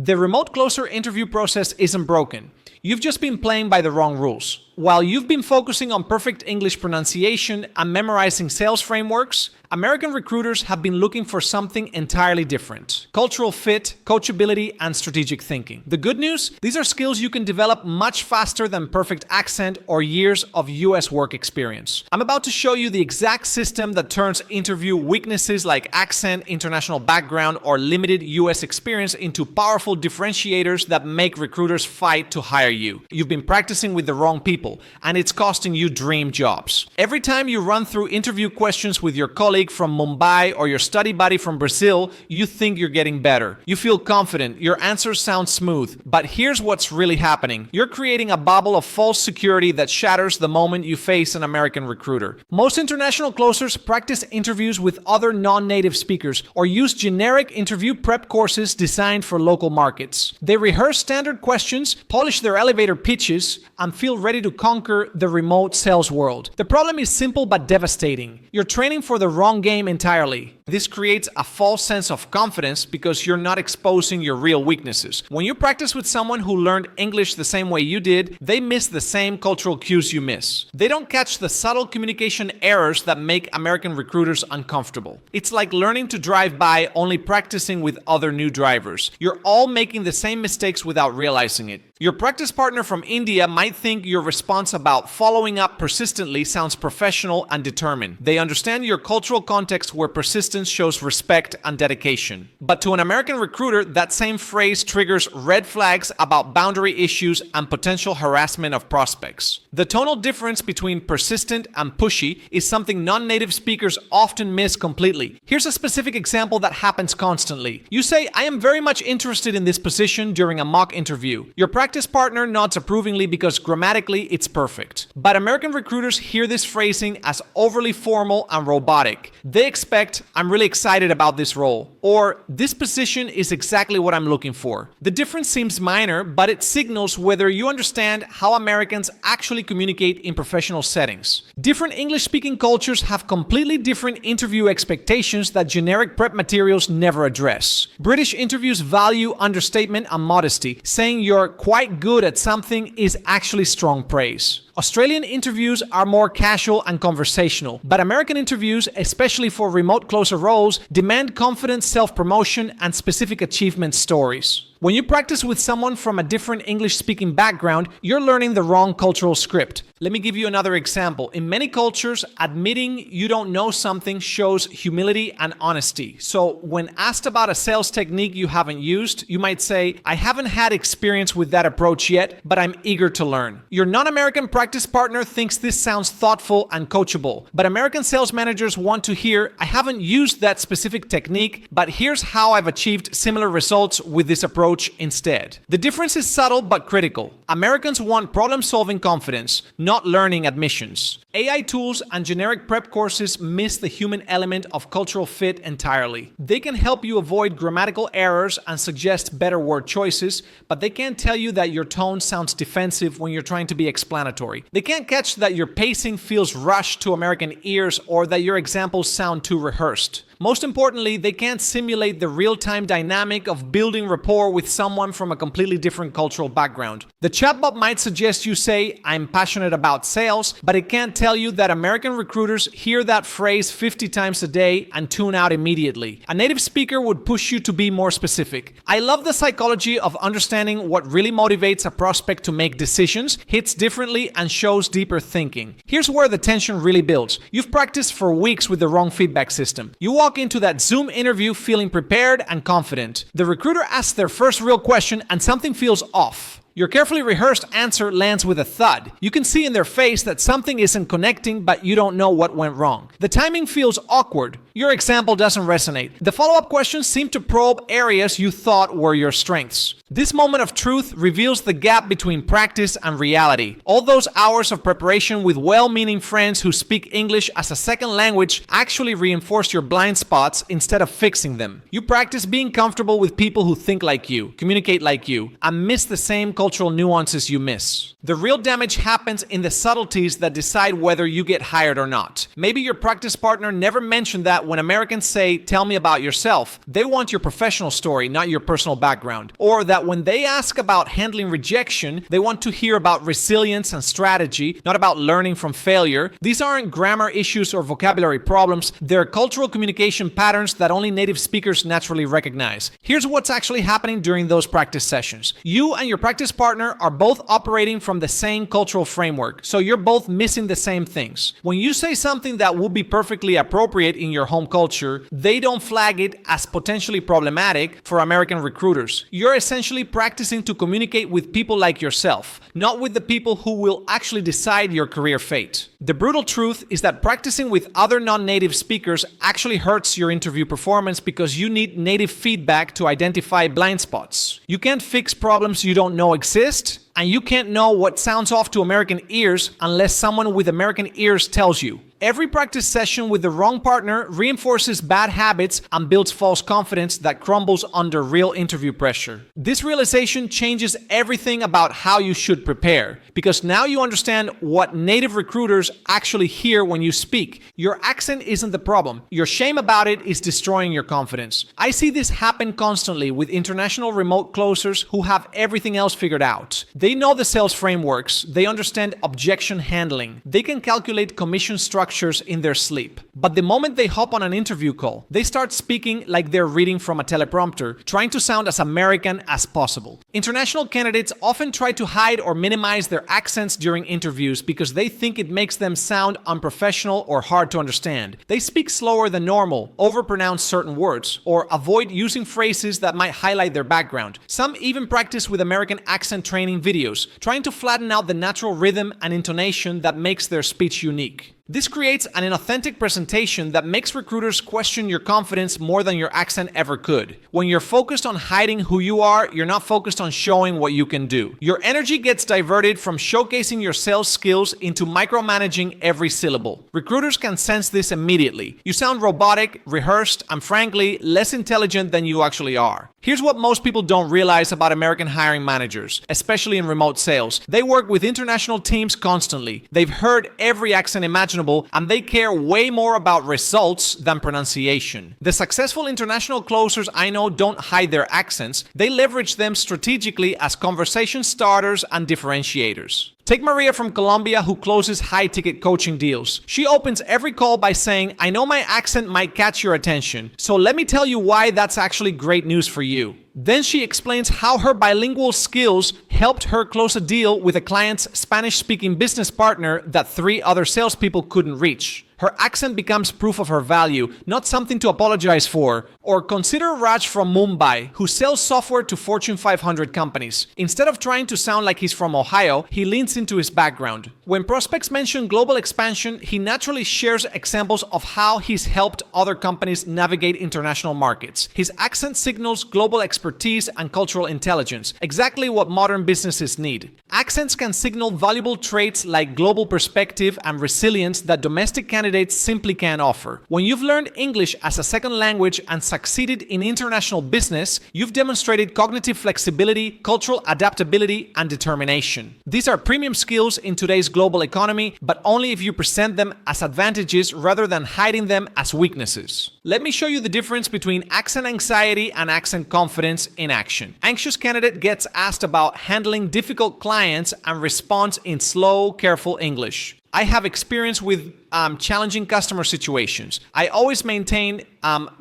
The remote closer interview process isn't broken. You've just been playing by the wrong rules. While you've been focusing on perfect English pronunciation and memorizing sales frameworks, American recruiters have been looking for something entirely different: cultural fit, coachability, and strategic thinking. The good news? These are skills you can develop much faster than perfect accent or years of US work experience. I'm about to show you the exact system that turns interview weaknesses like accent, international background, or limited US experience into powerful differentiators that make recruiters fight to hire you. You've been practicing with the wrong people, and it's costing you dream jobs. Every time you run through interview questions with your colleague from Mumbai or your study buddy from Brazil, you think you're getting better. You feel confident, your answers sound smooth, but here's what's really happening. You're creating a bubble of false security that shatters the moment you face an American recruiter. Most international closers practice interviews with other non-native speakers or use generic interview prep courses designed for local markets. They rehearse standard questions, polish their elevator pitches, and feel ready to conquer the remote sales world. The problem is simple but devastating. You're training for the wrong game entirely. This creates a false sense of confidence because you're not exposing your real weaknesses. When you practice with someone who learned English the same way you did, they miss the same cultural cues you miss. They don't catch the subtle communication errors that make American recruiters uncomfortable. It's like learning to drive by only practicing with other new drivers. You're all making the same mistakes without realizing it. Your practice partner from India might think your response about following up persistently sounds professional and determined. They understand your cultural context where persistence shows respect and dedication. But to an American recruiter, that same phrase triggers red flags about boundary issues and potential harassment of prospects. The tonal difference between persistent and pushy is something non-native speakers often miss completely. Here's a specific example that happens constantly. You say, "I am very much interested in this position," during a mock interview. Your practice partner nods approvingly because grammatically it's perfect. But American recruiters hear this phrasing as overly formal and robotic. They expect, "I'm really excited about this role," or "this position is exactly what I'm looking for." The difference seems minor, but it signals whether you understand how Americans actually communicate in professional settings. Different English-speaking cultures have completely different interview expectations that generic prep materials never address. British interviews value understatement and modesty. Saying you're quite good at something is actually strong praise. Australian interviews are more casual and conversational, but American interviews, especially for remote closer roles, demand confident self-promotion and specific achievement stories. When you practice with someone from a different English-speaking background, you're learning the wrong cultural script. Let me give you another example. In many cultures, admitting you don't know something shows humility and honesty. So when asked about a sales technique you haven't used, you might say, "I haven't had experience with that approach yet, but I'm eager to learn." Your non-American practice partner thinks this sounds thoughtful and coachable, but American sales managers want to hear, "I haven't used that specific technique, but here's how I've achieved similar results with this approach instead." The difference is subtle but critical. Americans want problem-solving confidence, not learning admissions. AI tools and generic prep courses miss the human element of cultural fit entirely. They can help you avoid grammatical errors and suggest better word choices, but they can't tell you that your tone sounds defensive when you're trying to be explanatory. They can't catch that your pacing feels rushed to American ears or that your examples sound too rehearsed. Most importantly, they can't simulate the real-time dynamic of building rapport with someone from a completely different cultural background. The chatbot might suggest you say, "I'm passionate about sales," but it can't tell you that American recruiters hear that phrase 50 times a day and tune out immediately. A native speaker would push you to be more specific. I love the psychology of understanding what really motivates a prospect to make decisions, hits differently, and shows deeper thinking. Here's where the tension really builds. You've practiced for weeks with the wrong feedback system. You walk into that Zoom interview feeling prepared and confident. The recruiter asks their first real question and something feels off. Your carefully rehearsed answer lands with a thud. You can see in their face that something isn't connecting, but you don't know what went wrong. The timing feels awkward. Your example doesn't resonate. The follow-up questions seem to probe areas you thought were your strengths. This moment of truth reveals the gap between practice and reality. All those hours of preparation with well-meaning friends who speak English as a second language actually reinforce your blind spots instead of fixing them. You practice being comfortable with people who think like you, communicate like you, and miss the same cultural cultural nuances you miss. The real damage happens in the subtleties that decide whether you get hired or not. Maybe your practice partner never mentioned that when Americans say, "Tell me about yourself," they want your professional story, not your personal background. Or that when they ask about handling rejection, they want to hear about resilience and strategy, not about learning from failure. These aren't grammar issues or vocabulary problems, they're cultural communication patterns that only native speakers naturally recognize. Here's what's actually happening during those practice sessions. You and your practice partner are both operating from the same cultural framework, so you're both missing the same things. When you say something that would be perfectly appropriate in your home culture, they don't flag it as potentially problematic for American recruiters. You're essentially practicing to communicate with people like yourself, not with the people who will actually decide your career fate. The brutal truth is that practicing with other non-native speakers actually hurts your interview performance because you need native feedback to identify blind spots. You can't fix problems you don't know exist, and you can't know what sounds off to American ears unless someone with American ears tells you. Every practice session with the wrong partner reinforces bad habits and builds false confidence that crumbles under real interview pressure. This realization changes everything about how you should prepare, because now you understand what native recruiters actually hear when you speak. Your accent isn't the problem. Your shame about it is destroying your confidence. I see this happen constantly with international remote closers who have everything else figured out. They know the sales frameworks, they understand objection handling, they can calculate commission structures in their sleep. But the moment they hop on an interview call, they start speaking like they're reading from a teleprompter, trying to sound as American as possible. International candidates often try to hide or minimize their accents during interviews because they think it makes them sound unprofessional or hard to understand. They speak slower than normal, overpronounce certain words, or avoid using phrases that might highlight their background. Some even practice with American accent training videos, trying to flatten out the natural rhythm and intonation that makes their speech unique. This creates an inauthentic presentation that makes recruiters question your confidence more than your accent ever could. When you're focused on hiding who you are, you're not focused on showing what you can do. Your energy gets diverted from showcasing your sales skills into micromanaging every syllable. Recruiters can sense this immediately. You sound robotic, rehearsed, and frankly, less intelligent than you actually are. Here's what most people don't realize about American hiring managers, especially in remote sales. They work with international teams constantly. They've heard every accent imaginable, and they care way more about results than pronunciation. The successful international closers I know don't hide their accents. They leverage them strategically as conversation starters and differentiators. Take Maria from Colombia, who closes high-ticket coaching deals. She opens every call by saying, "I know my accent might catch your attention, so let me tell you why that's actually great news for you." Then she explains how her bilingual skills helped her close a deal with a client's Spanish-speaking business partner that 3 other salespeople couldn't reach. Her accent becomes proof of her value, not something to apologize for. Or consider Raj from Mumbai, who sells software to Fortune 500 companies. Instead of trying to sound like he's from Ohio, he leans into his background. When prospects mention global expansion, he naturally shares examples of how he's helped other companies navigate international markets. His accent signals global expertise and cultural intelligence, exactly what modern businesses need. Accents can signal valuable traits like global perspective and resilience that domestic candidates simply can't offer. When you've learned English as a second language and succeeded in international business, you've demonstrated cognitive flexibility, cultural adaptability, and determination. These are premium skills in today's global economy, but only if you present them as advantages rather than hiding them as weaknesses. Let me show you the difference between accent anxiety and accent confidence in action. Anxious candidate gets asked about handling difficult clients and responds in slow, careful English. I have experience with challenging customer situations. I always maintain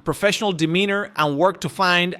professional demeanor and work to find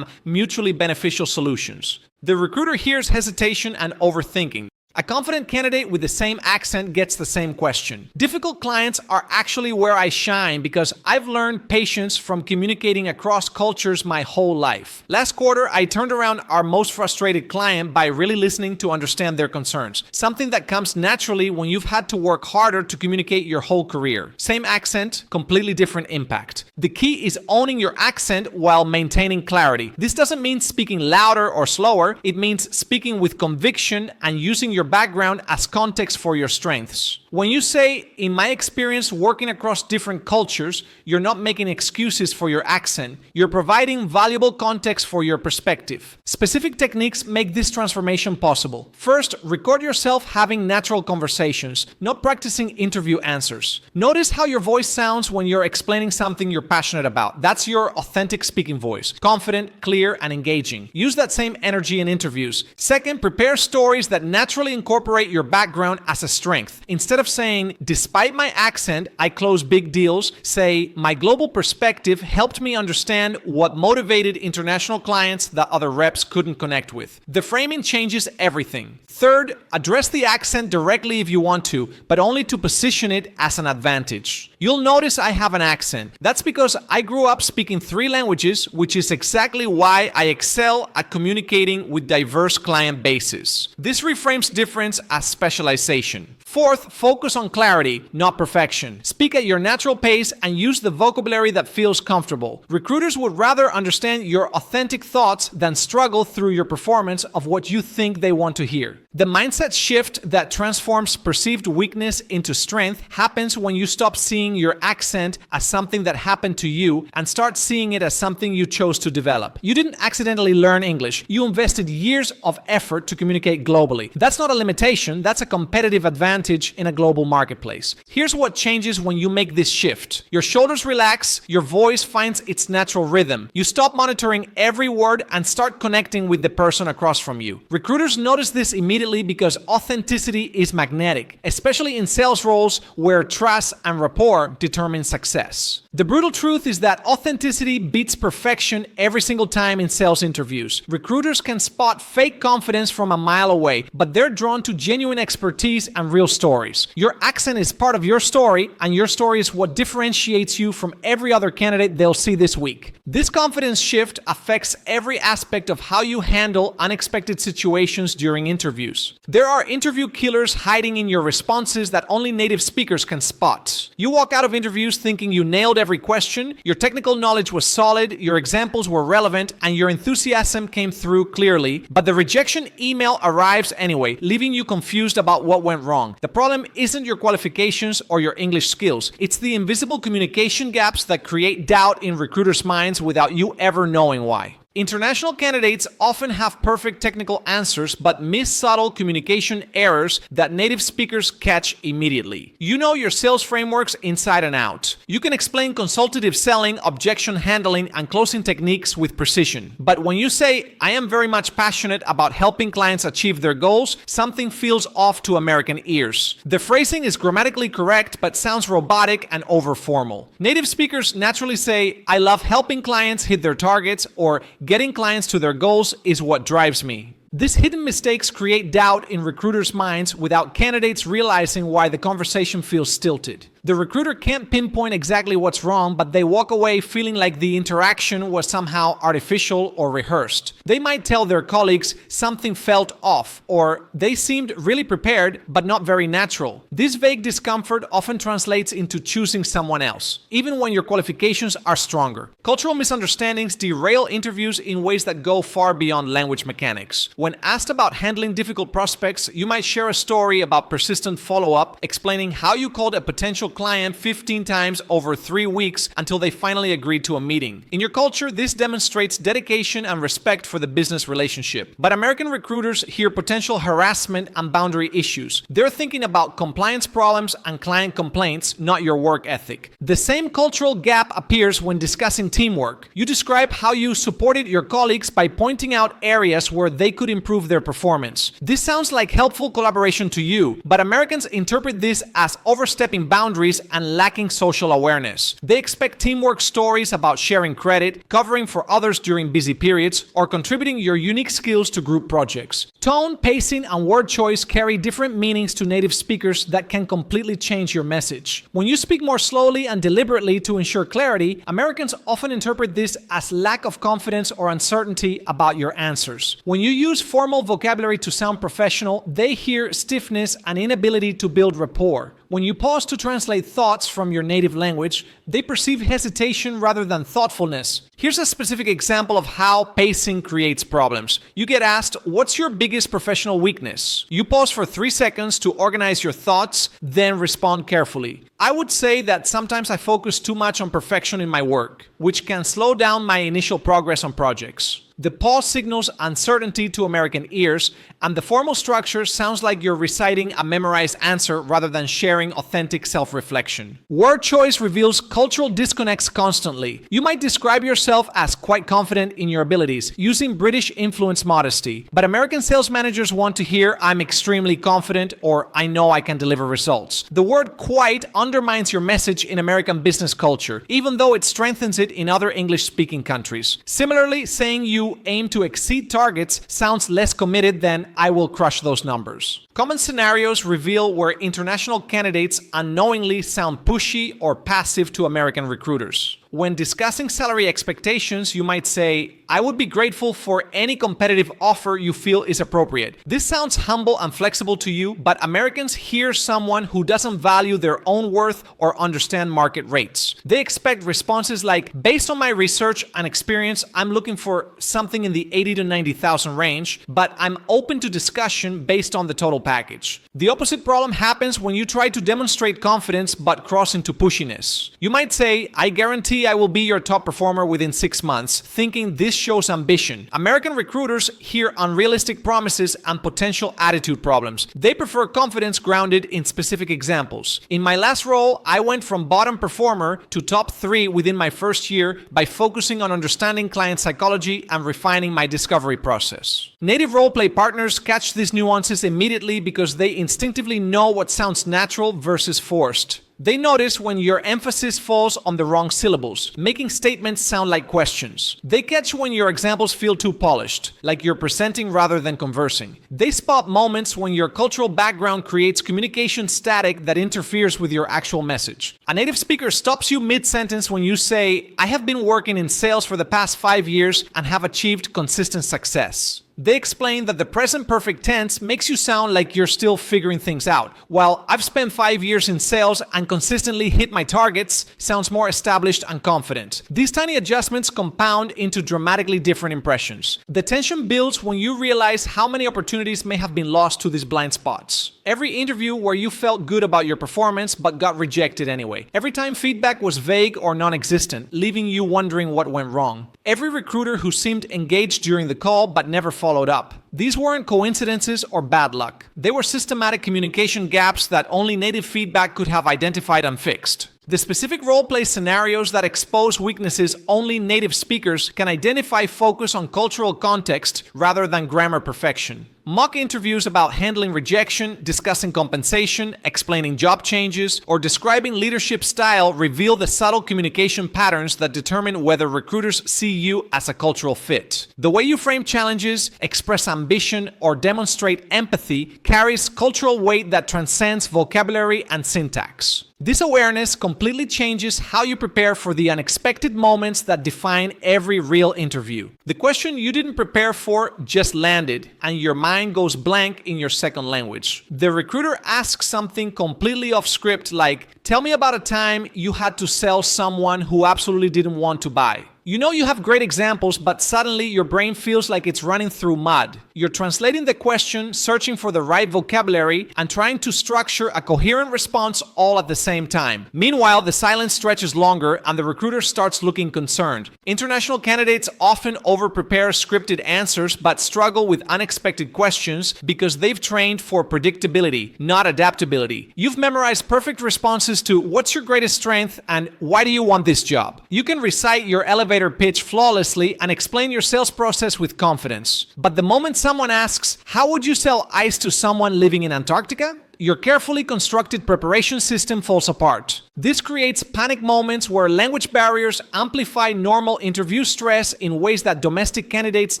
mutually beneficial solutions. The recruiter hears hesitation and overthinking. A confident candidate with the same accent gets the same question. Difficult clients are actually where I shine because I've learned patience from communicating across cultures my whole life. Last quarter, I turned around our most frustrated client by really listening to understand their concerns, something that comes naturally when you've had to work harder to communicate your whole career. Same accent, completely different impact. The key is owning your accent while maintaining clarity. This doesn't mean speaking louder or slower. It means speaking with conviction and using your your background as context for your strengths. When you say, in my experience working across different cultures, you're not making excuses for your accent. You're providing valuable context for your perspective. Specific techniques make this transformation possible. First, record yourself having natural conversations, not practicing interview answers. Notice how your voice sounds when you're explaining something you're passionate about. That's your authentic speaking voice. Confident, clear, and engaging. Use that same energy in interviews. Second, prepare stories that naturally incorporate your background as a strength. Instead of saying, despite my accent, I close big deals, say, my global perspective helped me understand what motivated international clients that other reps couldn't connect with. The framing changes everything. Third, address the accent directly if you want to, but only to position it as an advantage. You'll notice I have an accent. That's because I grew up speaking 3 languages, which is exactly why I excel at communicating with diverse client bases. This reframes difference as specialization. Fourth, focus on clarity, not perfection. Speak at your natural pace and use the vocabulary that feels comfortable. Recruiters would rather understand your authentic thoughts than struggle through your performance of what you think they want to hear. The mindset shift that transforms perceived weakness into strength happens when you stop seeing your accent as something that happened to you and start seeing it as something you chose to develop. You didn't accidentally learn English. You invested years of effort to communicate globally. That's not a limitation, that's a competitive advantage in a global marketplace. Here's what changes when you make this shift. Your shoulders relax, your voice finds its natural rhythm. You stop monitoring every word and start connecting with the person across from you. Recruiters notice this immediately because authenticity is magnetic, especially in sales roles where trust and rapport determine success. The brutal truth is that authenticity beats perfection every single time in sales interviews. Recruiters can spot fake confidence from a mile away, but they're drawn to genuine expertise and real stories. Your accent is part of your story, and your story is what differentiates you from every other candidate they'll see this week. This confidence shift affects every aspect of how you handle unexpected situations during interviews. There are interview killers hiding in your responses that only native speakers can spot. You walk out of interviews thinking you nailed every question, your technical knowledge was solid, your examples were relevant, and your enthusiasm came through clearly, but the rejection email arrives anyway, leaving you confused about what went wrong. The problem isn't your qualifications or your English skills. It's the invisible communication gaps that create doubt in recruiters' minds without you ever knowing why. International candidates often have perfect technical answers but miss subtle communication errors that native speakers catch immediately. You know your sales frameworks inside and out. You can explain consultative selling, objection handling, and closing techniques with precision. But when you say, I am very much passionate about helping clients achieve their goals, something feels off to American ears. The phrasing is grammatically correct but sounds robotic and over-formal. Native speakers naturally say, I love helping clients hit their targets, or getting clients to their goals is what drives me. These hidden mistakes create doubt in recruiters' minds without candidates realizing why the conversation feels stilted. The recruiter can't pinpoint exactly what's wrong, but they walk away feeling like the interaction was somehow artificial or rehearsed. They might tell their colleagues something felt off, or they seemed really prepared but not very natural. This vague discomfort often translates into choosing someone else, even when your qualifications are stronger. Cultural misunderstandings derail interviews in ways that go far beyond language mechanics. When asked about handling difficult prospects, you might share a story about persistent follow-up, explaining how you called a potential client 15 times over 3 weeks until they finally agreed to a meeting. In your culture, this demonstrates dedication and respect for the business relationship. But American recruiters hear potential harassment and boundary issues. They're thinking about compliance problems and client complaints, not your work ethic. The same cultural gap appears when discussing teamwork. You describe how you supported your colleagues by pointing out areas where they could improve their performance. This sounds like helpful collaboration to you, but Americans interpret this as overstepping boundaries and lacking social awareness. They expect teamwork stories about sharing credit, covering for others during busy periods, or contributing your unique skills to group projects. Tone, pacing, and word choice carry different meanings to native speakers that can completely change your message. When you speak more slowly and deliberately to ensure clarity, Americans often interpret this as lack of confidence or uncertainty about your answers. When you use formal vocabulary to sound professional, they hear stiffness and inability to build rapport. When you pause to translate thoughts from your native language, they perceive hesitation rather than thoughtfulness. Here's a specific example of how pacing creates problems. You get asked, "What's your biggest professional weakness?" You pause for 3 seconds to organize your thoughts, then respond carefully. I would say that sometimes I focus too much on perfection in my work, which can slow down my initial progress on projects. The pause signals uncertainty to American ears, and the formal structure sounds like you're reciting a memorized answer rather than sharing authentic self-reflection. Word choice reveals cultural disconnects constantly. You might describe yourself as quite confident in your abilities, using British influence modesty, but American sales managers want to hear "I'm extremely confident" or "I know I can deliver results." The word "quite" undermines your message in American business culture, even though it strengthens it in other English-speaking countries. Similarly, saying you aim to exceed targets sounds less committed than "I will crush those numbers." Common scenarios reveal where international candidates unknowingly sound pushy or passive to American recruiters. When discussing salary expectations, you might say, "I would be grateful for any competitive offer you feel is appropriate." This sounds humble and flexible to you, but Americans hear someone who doesn't value their own worth or understand market rates. They expect responses like, "Based on my research and experience, I'm looking for something in the 80 to 90,000 range, but I'm open to discussion based on the total package." The opposite problem happens when you try to demonstrate confidence but cross into pushiness. You might say, "I guarantee I will be your top performer within 6 months," thinking this shows ambition. American recruiters hear unrealistic promises and potential attitude problems. They prefer confidence grounded in specific examples. "In my last role, I went from bottom performer to top 3 within my first year by focusing on understanding client psychology and refining my discovery process." Native roleplay partners catch these nuances immediately because they instinctively know what sounds natural versus forced. They notice when your emphasis falls on the wrong syllables, making statements sound like questions. They catch when your examples feel too polished, like you're presenting rather than conversing. They spot moments when your cultural background creates communication static that interferes with your actual message. A native speaker stops you mid-sentence when you say, "I have been working in sales for the past 5 years and have achieved consistent success." They explain that the present perfect tense makes you sound like you're still figuring things out, while "I've spent 5 years in sales and consistently hit my targets" sounds more established and confident. These tiny adjustments compound into dramatically different impressions. The tension builds when you realize how many opportunities may have been lost to these blind spots. Every interview where you felt good about your performance but got rejected anyway. Every time feedback was vague or non-existent, leaving you wondering what went wrong. Every recruiter who seemed engaged during the call but never followed up. These weren't coincidences or bad luck. They were systematic communication gaps that only native feedback could have identified and fixed. The specific roleplay scenarios that expose weaknesses only native speakers can identify focus on cultural context rather than grammar perfection. Mock interviews about handling rejection, discussing compensation, explaining job changes, or describing leadership style reveal the subtle communication patterns that determine whether recruiters see you as a cultural fit. The way you frame challenges, express ambition, or demonstrate empathy carries cultural weight that transcends vocabulary and syntax. This awareness completely changes how you prepare for the unexpected moments that define every real interview. The question you didn't prepare for just landed, and your mind goes blank in your second language. The recruiter asks something completely off script like, "Tell me about a time you had to sell someone who absolutely didn't want to buy." You know you have great examples, but suddenly your brain feels like it's running through mud. You're translating the question, searching for the right vocabulary, and trying to structure a coherent response all at the same time. Meanwhile, the silence stretches longer and the recruiter starts looking concerned. International candidates often over-prepare scripted answers but struggle with unexpected questions because they've trained for predictability, not adaptability. You've memorized perfect responses to "What's your greatest strength?" and "Why do you want this job?" You can recite your elevator pitch flawlessly and explain your sales process with confidence. But the moment someone asks, "How would you sell ice to someone living in Antarctica?" your carefully constructed preparation system falls apart. This creates panic moments where language barriers amplify normal interview stress in ways that domestic candidates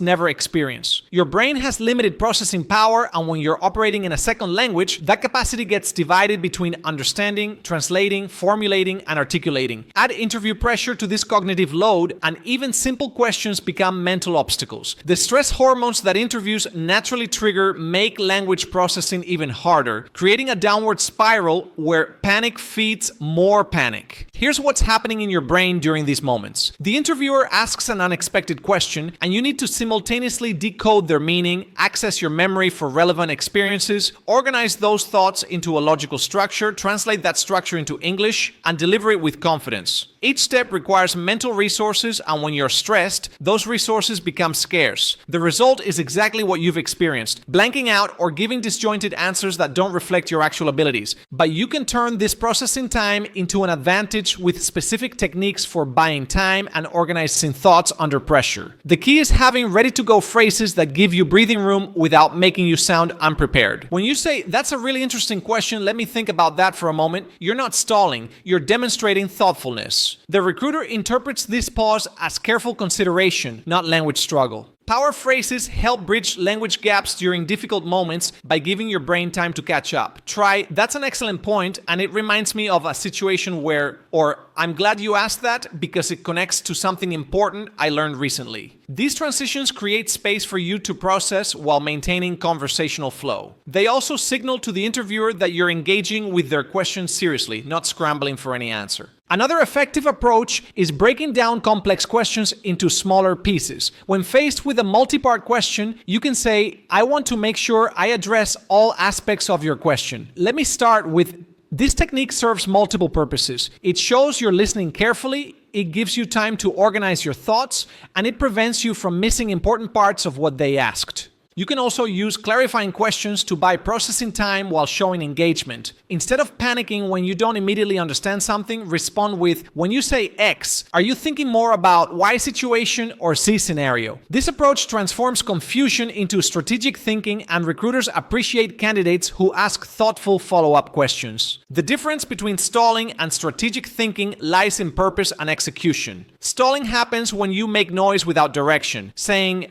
never experience. Your brain has limited processing power, and when you're operating in a second language, that capacity gets divided between understanding, translating, formulating, and articulating. Add interview pressure to this cognitive load, and even simple questions become mental obstacles. The stress hormones that interviews naturally trigger make language processing even harder, creating a downward spiral where panic feeds more panic. Here's what's happening in your brain during these moments. The interviewer asks an unexpected question, and you need to simultaneously decode their meaning, access your memory for relevant experiences, organize those thoughts into a logical structure, translate that structure into English, and deliver it with confidence. Each step requires mental resources, and when you're stressed, those resources become scarce. The result is exactly what you've experienced: blanking out or giving disjointed answers that don't reflect your actual abilities. But you can turn this processing time into an advantage with specific techniques for buying time and organizing thoughts under pressure. The key is having ready-to-go phrases that give you breathing room without making you sound unprepared. When you say, "That's a really interesting question, let me think about that for a moment," you're not stalling, you're demonstrating thoughtfulness. The recruiter interprets this pause as careful consideration, not language struggle. Power phrases help bridge language gaps during difficult moments by giving your brain time to catch up. Try, "That's an excellent point, and it reminds me of a situation where," or "I'm glad you asked that because it connects to something important I learned recently." These transitions create space for you to process while maintaining conversational flow. They also signal to the interviewer that you're engaging with their questions seriously, not scrambling for any answer. Another effective approach is breaking down complex questions into smaller pieces. When faced with a multi-part question, you can say, "I want to make sure I address all aspects of your question. Let me start with..." This technique serves multiple purposes. It shows you're listening carefully, it gives you time to organize your thoughts, and it prevents you from missing important parts of what they asked. You can also use clarifying questions to buy processing time while showing engagement. Instead of panicking when you don't immediately understand something, respond with, "When you say X, are you thinking more about Y situation or Z scenario?" This approach transforms confusion into strategic thinking, and recruiters appreciate candidates who ask thoughtful follow-up questions. The difference between stalling and strategic thinking lies in purpose and execution. Stalling happens when you make noise without direction, saying,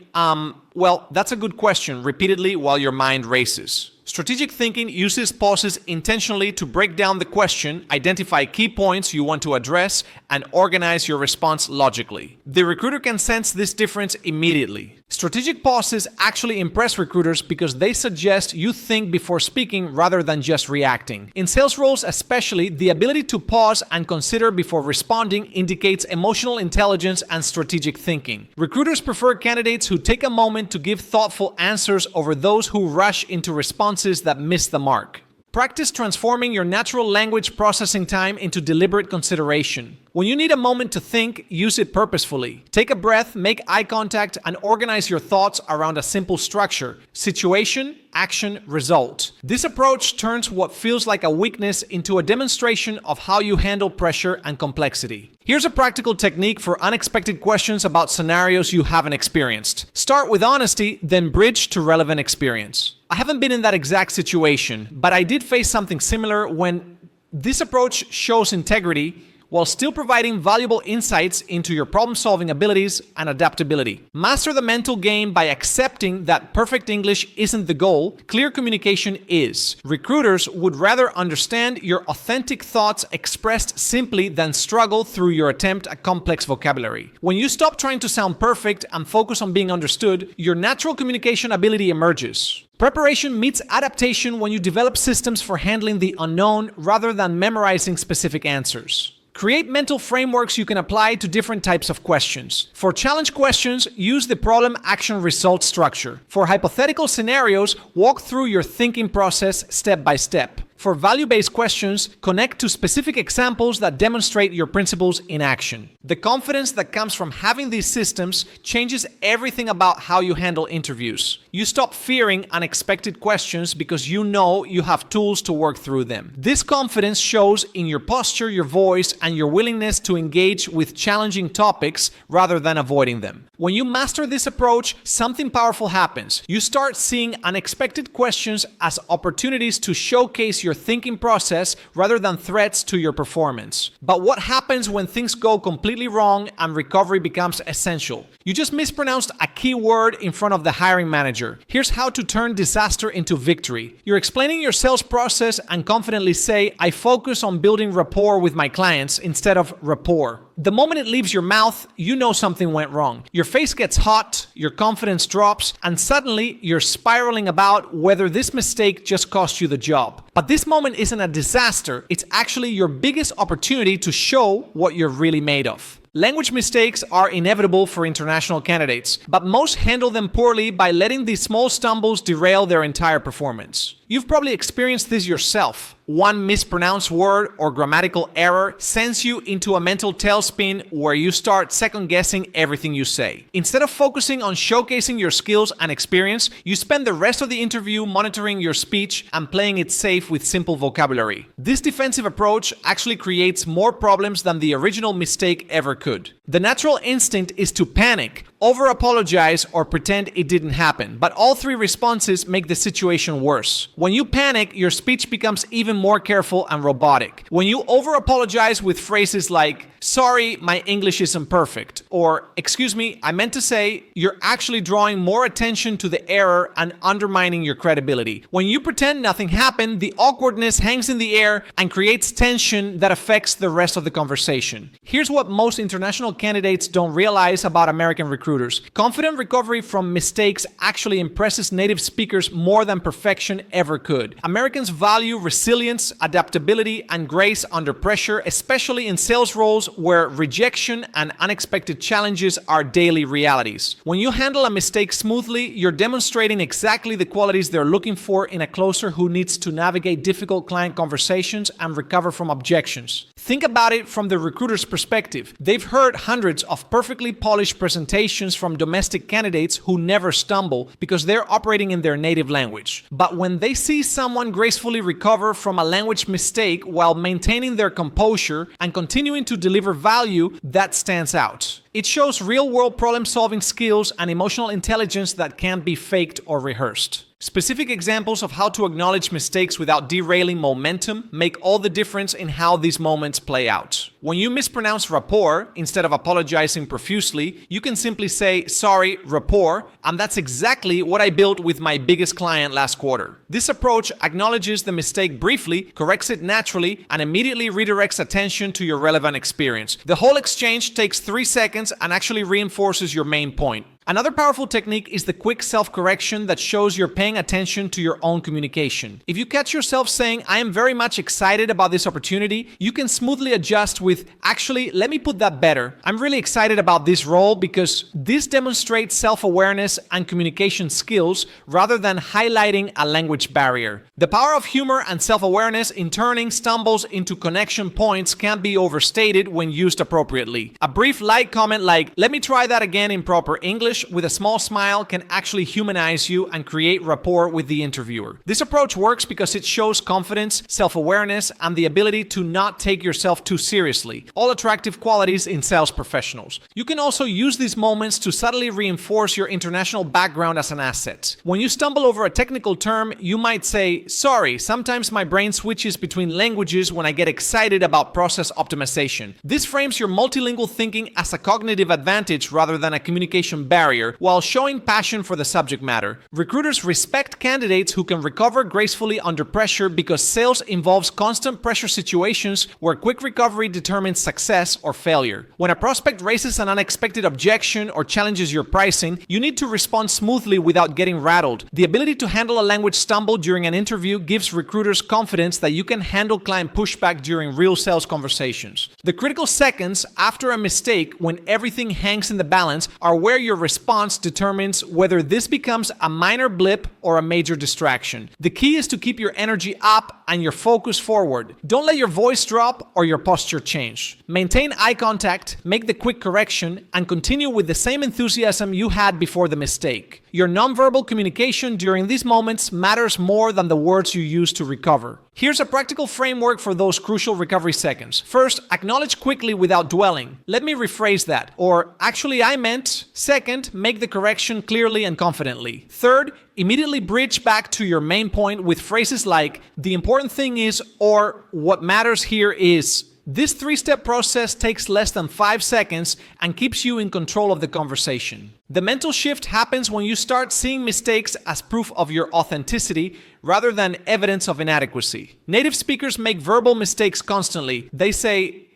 "Well, that's a good question," repeatedly while your mind races. Strategic thinking uses pauses intentionally to break down the question, identify key points you want to address, and organize your response logically. The recruiter can sense this difference immediately. Strategic pauses actually impress recruiters because they suggest you think before speaking rather than just reacting. In sales roles especially, the ability to pause and consider before responding indicates emotional intelligence and strategic thinking. Recruiters prefer candidates who take a moment to give thoughtful answers over those who rush into responses that miss the mark. Practice transforming your natural language processing time into deliberate consideration. When you need a moment to think, use it purposefully. Take a breath, make eye contact, and organize your thoughts around a simple structure: situation, action, result. This approach turns what feels like a weakness into a demonstration of how you handle pressure and complexity. Here's a practical technique for unexpected questions about scenarios you haven't experienced. Start with honesty, then bridge to relevant experience. "I haven't been in that exact situation, but I did face something similar when..." This approach shows integrity while still providing valuable insights into your problem-solving abilities and adaptability. Master the mental game by accepting that perfect English isn't the goal, clear communication is. Recruiters would rather understand your authentic thoughts expressed simply than struggle through your attempt at complex vocabulary. When you stop trying to sound perfect and focus on being understood, your natural communication ability emerges. Preparation meets adaptation when you develop systems for handling the unknown rather than memorizing specific answers. Create mental frameworks you can apply to different types of questions. For challenge questions, use the problem action result structure. For hypothetical scenarios, walk through your thinking process step by step. For value-based questions, connect to specific examples that demonstrate your principles in action. The confidence that comes from having these systems changes everything about how you handle interviews. You stop fearing unexpected questions because you know you have tools to work through them. This confidence shows in your posture, your voice, and your willingness to engage with challenging topics rather than avoiding them. When you master this approach, something powerful happens. You start seeing unexpected questions as opportunities to showcase your thinking process rather than threats to your performance. But what happens when things go completely wrong and recovery becomes essential? You just mispronounced a key word in front of the hiring manager. Here's how to turn disaster into victory. You're explaining your sales process and confidently say, I focus on building rapport with my clients instead of rapport. The moment it leaves your mouth, you know something went wrong. Your face gets hot, your confidence drops, and suddenly you're spiraling about whether this mistake just cost you the job. But this moment isn't a disaster, it's actually your biggest opportunity to show what you're really made of. Language mistakes are inevitable for international candidates, but most handle them poorly by letting these small stumbles derail their entire performance. You've probably experienced this yourself. One mispronounced word or grammatical error sends you into a mental tailspin where you start second-guessing everything you say. Instead of focusing on showcasing your skills and experience, you spend the rest of the interview monitoring your speech and playing it safe with simple vocabulary. This defensive approach actually creates more problems than the original mistake ever could. The natural instinct is to panic, over-apologize, or pretend it didn't happen, but all three responses make the situation worse. When you panic, your speech becomes even more careful and robotic. When you over-apologize with phrases like, sorry, my English isn't perfect, or excuse me, I meant to say, you're actually drawing more attention to the error and undermining your credibility. When you pretend nothing happened, the awkwardness hangs in the air and creates tension that affects the rest of the conversation. Here's what most international candidates don't realize about American recruiters. Confident recovery from mistakes actually impresses native speakers more than perfection ever could. Americans value resilience, adaptability, and grace under pressure, especially in sales roles where rejection and unexpected challenges are daily realities. When you handle a mistake smoothly, you're demonstrating exactly the qualities they're looking for in a closer who needs to navigate difficult client conversations and recover from objections. Think about it from the recruiter's perspective. They've heard hundreds of perfectly polished presentations from domestic candidates who never stumble because they're operating in their native language. But when they see someone gracefully recover from a language mistake while maintaining their composure and continuing to deliver value, that stands out. It shows real-world problem-solving skills and emotional intelligence that can't be faked or rehearsed. Specific examples of how to acknowledge mistakes without derailing momentum make all the difference in how these moments play out. When you mispronounce rapport, instead of apologizing profusely, you can simply say, sorry, rapport, and that's exactly what I built with my biggest client last quarter. This approach acknowledges the mistake briefly, corrects it naturally, and immediately redirects attention to your relevant experience. The whole exchange takes 3 seconds and actually reinforces your main point. Another powerful technique is the quick self-correction that shows you're paying attention to your own communication. If you catch yourself saying, I am very much excited about this opportunity, you can smoothly adjust with, actually, let me put that better. I'm really excited about this role because this demonstrates self-awareness and communication skills rather than highlighting a language barrier. The power of humor and self-awareness in turning stumbles into connection points can't be overstated when used appropriately. A brief light comment like, let me try that again in proper English, with a small smile can actually humanize you and create rapport with the interviewer. This approach works because it shows confidence, self-awareness, and the ability to not take yourself too seriously, all attractive qualities in sales professionals. You can also use these moments to subtly reinforce your international background as an asset. When you stumble over a technical term, you might say, sorry, sometimes my brain switches between languages when I get excited about process optimization. This frames your multilingual thinking as a cognitive advantage rather than a communication barrier, while showing passion for the subject matter. Recruiters respect candidates who can recover gracefully under pressure because sales involves constant pressure situations where quick recovery determines success or failure. When a prospect raises an unexpected objection or challenges your pricing, you need to respond smoothly without getting rattled. The ability to handle a language stumble during an interview gives recruiters confidence that you can handle client pushback during real sales conversations. The critical seconds after a mistake, when everything hangs in the balance, are where your response determines whether this becomes a minor blip or a major distraction. The key is to keep your energy up and your focus forward. Don't let your voice drop or your posture change. Maintain eye contact, make the quick correction, and continue with the same enthusiasm you had before the mistake. Your nonverbal communication during these moments matters more than the words you use to recover. Here's a practical framework for those crucial recovery seconds. First, acknowledge quickly without dwelling. Let me rephrase that. Or, actually I meant. Second, make the correction clearly and confidently. Third, immediately bridge back to your main point with phrases like, the important thing is, or what matters here is. This three-step process takes less than 5 seconds and keeps you in control of the conversation. The mental shift happens when you start seeing mistakes as proof of your authenticity rather than evidence of inadequacy. Native speakers make verbal mistakes constantly. They say,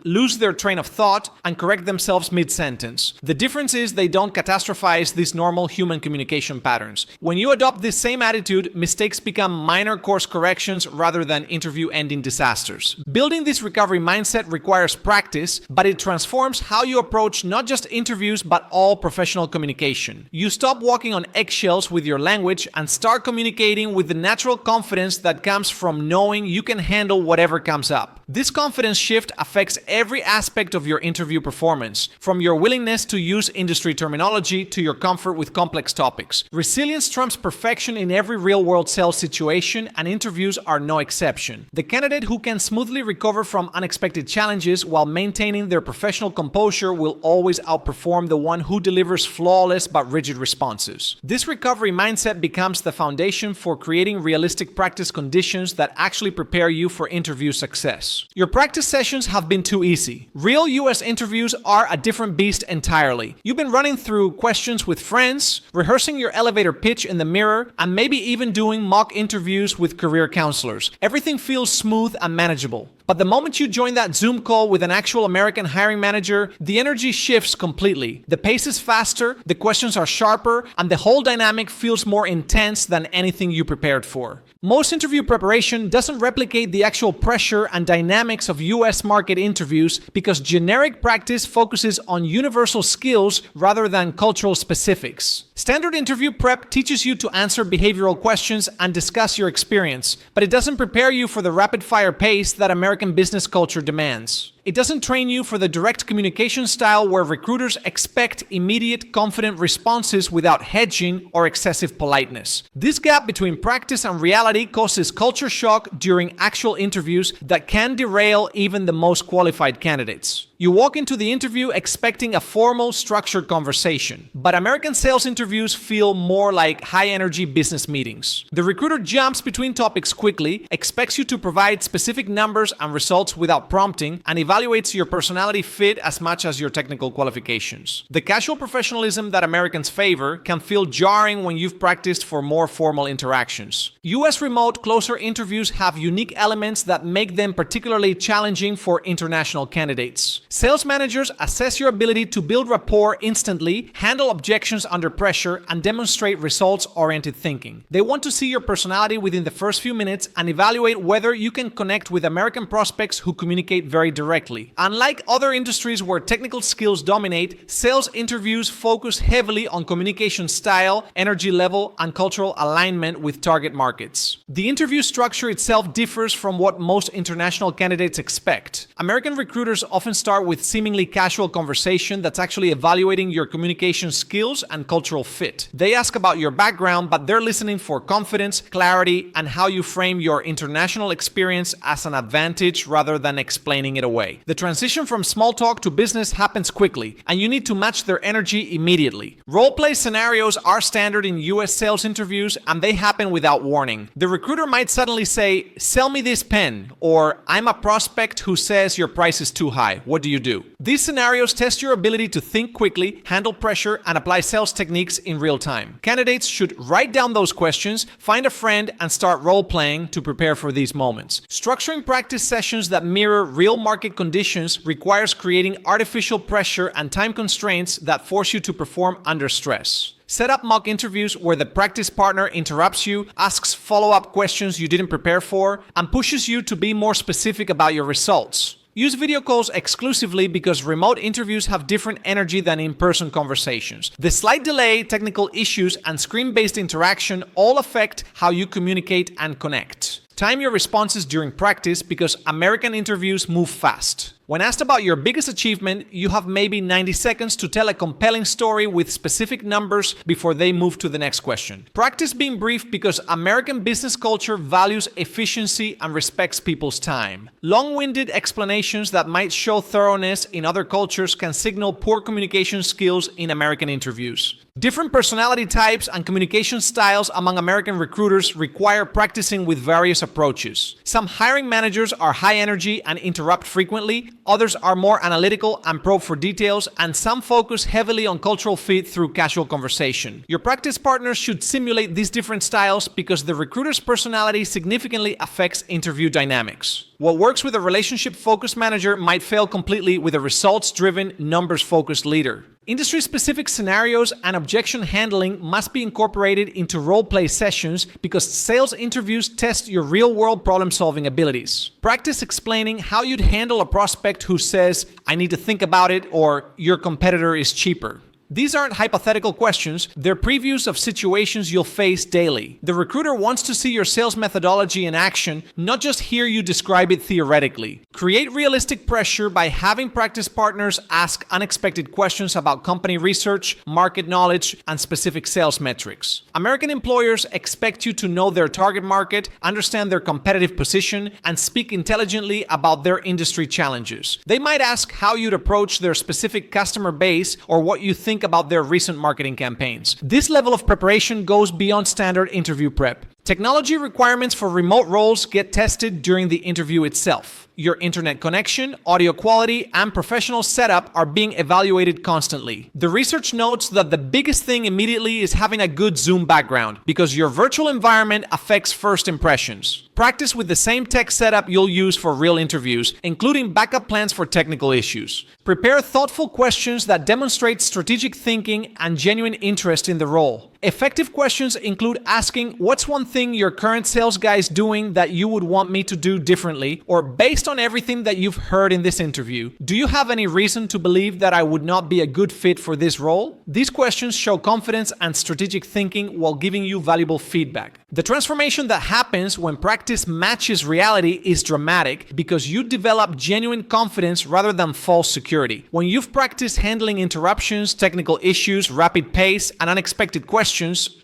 lose their train of thought and correct themselves mid-sentence. The difference is they don't catastrophize these normal human communication patterns. When you adopt this same attitude, mistakes become minor course corrections rather than interview-ending disasters. Building this recovery mindset requires practice, but it transforms how you approach not just interviews but all professional communication. You stop walking on eggshells with your language and start communicating with the natural confidence that comes from knowing you can handle whatever comes up. This confidence shift affects every aspect of your interview performance, from your willingness to use industry terminology to your comfort with complex topics. Resilience trumps perfection in every real-world sales situation, and interviews are no exception. The candidate who can smoothly recover from unexpected challenges while maintaining their professional composure will always outperform the one who delivers flawless but rigid responses. This recovery mindset becomes the foundation for creating realistic practice conditions that actually prepare you for interview success. Your practice sessions have been too easy. Real US interviews are a different beast entirely. You've been running through questions with friends, rehearsing your elevator pitch in the mirror, and maybe even doing mock interviews with career counselors. Everything feels smooth and manageable. But the moment you join that Zoom call with an actual American hiring manager, the energy shifts completely. The pace is faster, the questions are sharper, and the whole dynamic feels more intense than anything you prepared for. Most interview preparation doesn't replicate the actual pressure and dynamics of US market interviews because generic practice focuses on universal skills rather than cultural specifics. Standard interview prep teaches you to answer behavioral questions and discuss your experience, but it doesn't prepare you for the rapid-fire pace that American business culture demands. It doesn't train you for the direct communication style where recruiters expect immediate, confident responses without hedging or excessive politeness. This gap between practice and reality causes culture shock during actual interviews that can derail even the most qualified candidates. You walk into the interview expecting a formal, structured conversation, but American sales interviews feel more like high-energy business meetings. The recruiter jumps between topics quickly, expects you to provide specific numbers and results without prompting, and evaluates your personality fit as much as your technical qualifications. The casual professionalism that Americans favor can feel jarring when you've practiced for more formal interactions. US remote closer interviews have unique elements that make them particularly challenging for international candidates. Sales managers assess your ability to build rapport instantly, handle objections under pressure, and demonstrate results-oriented thinking. They want to see your personality within the first few minutes and evaluate whether you can connect with American prospects who communicate very directly. Unlike other industries where technical skills dominate, sales interviews focus heavily on communication style, energy level, and cultural alignment with target markets. The interview structure itself differs from what most international candidates expect. American recruiters often start with seemingly casual conversation that's actually evaluating your communication skills and cultural fit. They ask about your background, but they're listening for confidence, clarity, and how you frame your international experience as an advantage rather than explaining it away. The transition from small talk to business happens quickly, and you need to match their energy immediately. Role-play scenarios are standard in US sales interviews, and they happen without warning. The recruiter might suddenly say, "Sell me this pen," or "I'm a prospect who says your price is too high. What do you do?" These scenarios test your ability to think quickly, handle pressure, and apply sales techniques in real time. Candidates should write down those questions, find a friend, and start role-playing to prepare for these moments. Structuring practice sessions that mirror real market conditions requires creating artificial pressure and time constraints that force you to perform under stress. Set up mock interviews where the practice partner interrupts you, asks follow-up questions you didn't prepare for, and pushes you to be more specific about your results. Use video calls exclusively because remote interviews have different energy than in-person conversations. The slight delay, technical issues, and screen-based interaction all affect how you communicate and connect. Time your responses during practice because American interviews move fast. When asked about your biggest achievement, you have maybe 90 seconds to tell a compelling story with specific numbers before they move to the next question. Practice being brief because American business culture values efficiency and respects people's time. Long-winded explanations that might show thoroughness in other cultures can signal poor communication skills in American interviews. Different personality types and communication styles among American recruiters require practicing with various approaches. Some hiring managers are high energy and interrupt frequently, others are more analytical and probe for details, and some focus heavily on cultural fit through casual conversation. Your practice partners should simulate these different styles because the recruiter's personality significantly affects interview dynamics. What works with a relationship-focused manager might fail completely with a results-driven, numbers-focused leader. Industry-specific scenarios and objection handling must be incorporated into role-play sessions because sales interviews test your real-world problem-solving abilities. Practice explaining how you'd handle a prospect who says, "I need to think about it," or "your competitor is cheaper." These aren't hypothetical questions, they're previews of situations you'll face daily. The recruiter wants to see your sales methodology in action, not just hear you describe it theoretically. Create realistic pressure by having practice partners ask unexpected questions about company research, market knowledge, and specific sales metrics. American employers expect you to know their target market, understand their competitive position, and speak intelligently about their industry challenges. They might ask how you'd approach their specific customer base or what you think about their recent marketing campaigns. This level of preparation goes beyond standard interview prep. Technology requirements for remote roles get tested during the interview itself. Your internet connection, audio quality, and professional setup are being evaluated constantly. The research notes that the biggest thing immediately is having a good Zoom background because your virtual environment affects first impressions. Practice with the same tech setup you'll use for real interviews, including backup plans for technical issues. Prepare thoughtful questions that demonstrate strategic thinking and genuine interest in the role. Effective questions include asking, "What's one thing your current sales guy is doing that you would want me to do differently?" Or, "Based on everything that you've heard in this interview, do you have any reason to believe that I would not be a good fit for this role?" These questions show confidence and strategic thinking while giving you valuable feedback. The transformation that happens when practice matches reality is dramatic because you develop genuine confidence rather than false security. When you've practiced handling interruptions, technical issues, rapid pace, and unexpected questions,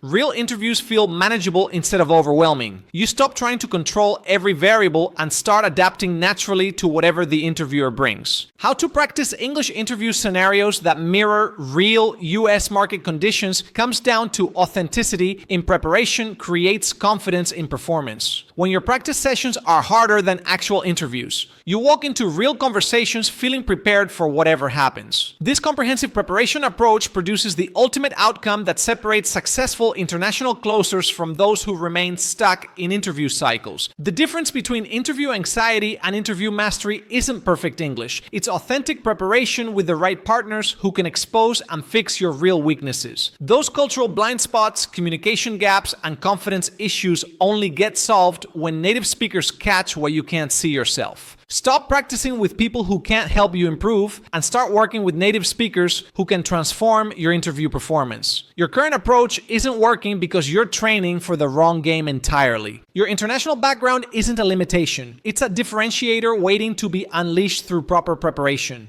real interviews feel manageable instead of overwhelming. You stop trying to control every variable and start adapting naturally to whatever the interviewer brings. How to practice English interview scenarios that mirror real US market conditions comes down to authenticity in preparation creates confidence in performance. When your practice sessions are harder than actual interviews, you walk into real conversations feeling prepared for whatever happens. This comprehensive preparation approach produces the ultimate outcome that separates successful international closers from those who remain stuck in interview cycles. The difference between interview anxiety and interview mastery isn't perfect English. It's authentic preparation with the right partners who can expose and fix your real weaknesses. Those cultural blind spots, communication gaps, and confidence issues only get solved when native speakers catch what you can't see yourself. Stop practicing with people who can't help you improve and start working with native speakers who can transform your interview performance. Your current approach isn't working because you're training for the wrong game entirely. Your international background isn't a limitation. It's a differentiator waiting to be unleashed through proper preparation.